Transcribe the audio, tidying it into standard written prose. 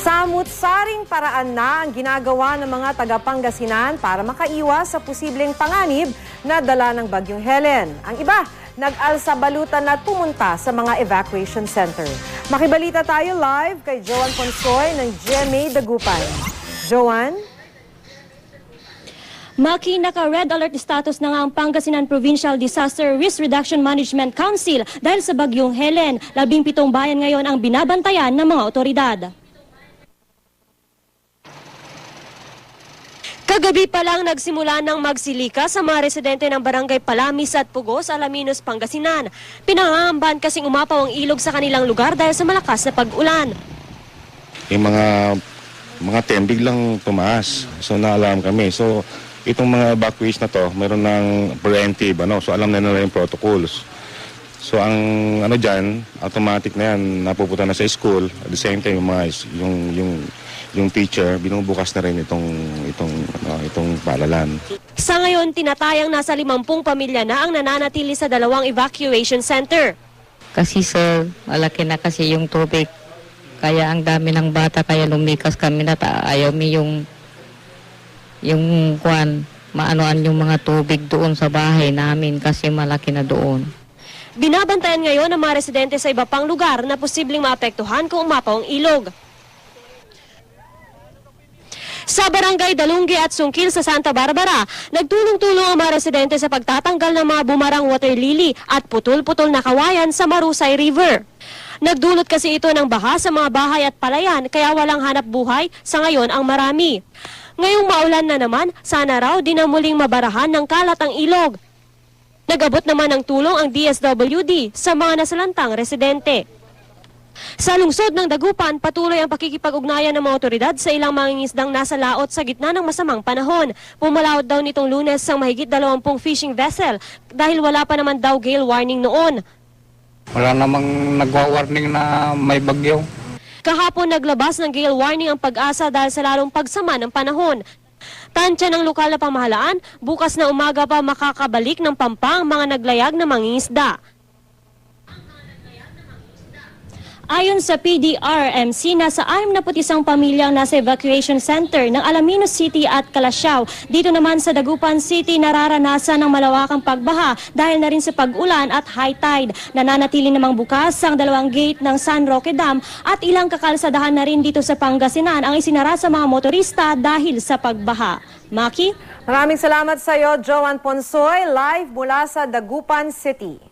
Samut-saring paraan na ang ginagawa ng mga taga-Pangasinan para makaiwas sa posibleng panganib na dala ng Bagyong Helen. Ang iba, nag-alsabalutan at pumunta sa mga evacuation center. Makibalita tayo live kay Joan Ponsoy ng GMA Dagupan. Joan? Maki, naka-red alert status na nga ang Pangasinan Provincial Disaster Risk Reduction Management Council dahil sa Bagyong Helen. 17 bayan ngayon ang binabantayan ng mga otoridad. Kagabi pa lang nagsimula ng magsilika sa mga residente ng Barangay Palamis at Pugos, Alaminos, Pangasinan. Pinangangambahan kasing umapaw ang ilog sa kanilang lugar dahil sa malakas na pag-ulan. Yung mga tembig lang tumaas. So naalarm kami. So itong mga evacuees na to, mayroon ng preemptive, so alam na nila yung protocols. So ang dyan, automatic na yan, napupunta na sa school. At the same time, yung teacher, binubukas na rin itong palalan. Sa ngayon, tinatayang nasa 50 pamilya na ang nananatili sa 2 evacuation center. Kasi sir, malaki na kasi yung tubig. Kaya ang dami ng bata, kaya lumikas kami na ayaw mi yung maanoan yung mga tubig doon sa bahay namin kasi malaki na doon. Binabantayan ngayon ng mga residente sa iba pang lugar na posibleng maapektuhan kung umapaw ang ilog. Sa Barangay Dalungge at Sungkil sa Santa Barbara, nagtulong-tulong ang mga residente sa pagtatanggal ng mga bumarang water lily at putol-putol na kawayan sa Marusay River. Nagdulot kasi ito ng baha sa mga bahay at palayan kaya walang hanap buhay sa ngayon ang marami. Ngayong maulan na naman, sana raw di na muling mabarahan ng kalat ang ilog. Nag-abot naman ng tulong ang DSWD sa mga nasalantang residente. Sa lungsod ng Dagupan, patuloy ang pakikipag-ugnayan ng mga otoridad sa ilang mangingisdang nasa laot sa gitna ng masamang panahon. Pumalaot daw nitong Lunes ang mahigit 20 fishing vessel dahil wala pa naman daw gale warning noon. Wala namang nagwa-warning na may bagyo. Kahapon naglabas ng gale warning ang Pag-asa dahil sa lalong pagsama ng panahon. Tansya ng lokal na pamahalaan, bukas na umaga pa makakabalik ng Pampang mga naglayag na mangingisda. Ayon sa PDRMC, nasa 61 pamilyang nasa evacuation center ng Alaminos City at Calasiao. Dito naman sa Dagupan City, nararanasan ng malawakang pagbaha dahil na rin sa pag-ulan at high tide. Nananatili namang bukas ang 2 gate ng San Roque Dam at ilang kakalsadahan na rin dito sa Pangasinan ang isinara sa mga motorista dahil sa pagbaha. Maki? Maraming salamat sa iyo, Joan Ponsoy, live mula sa Dagupan City.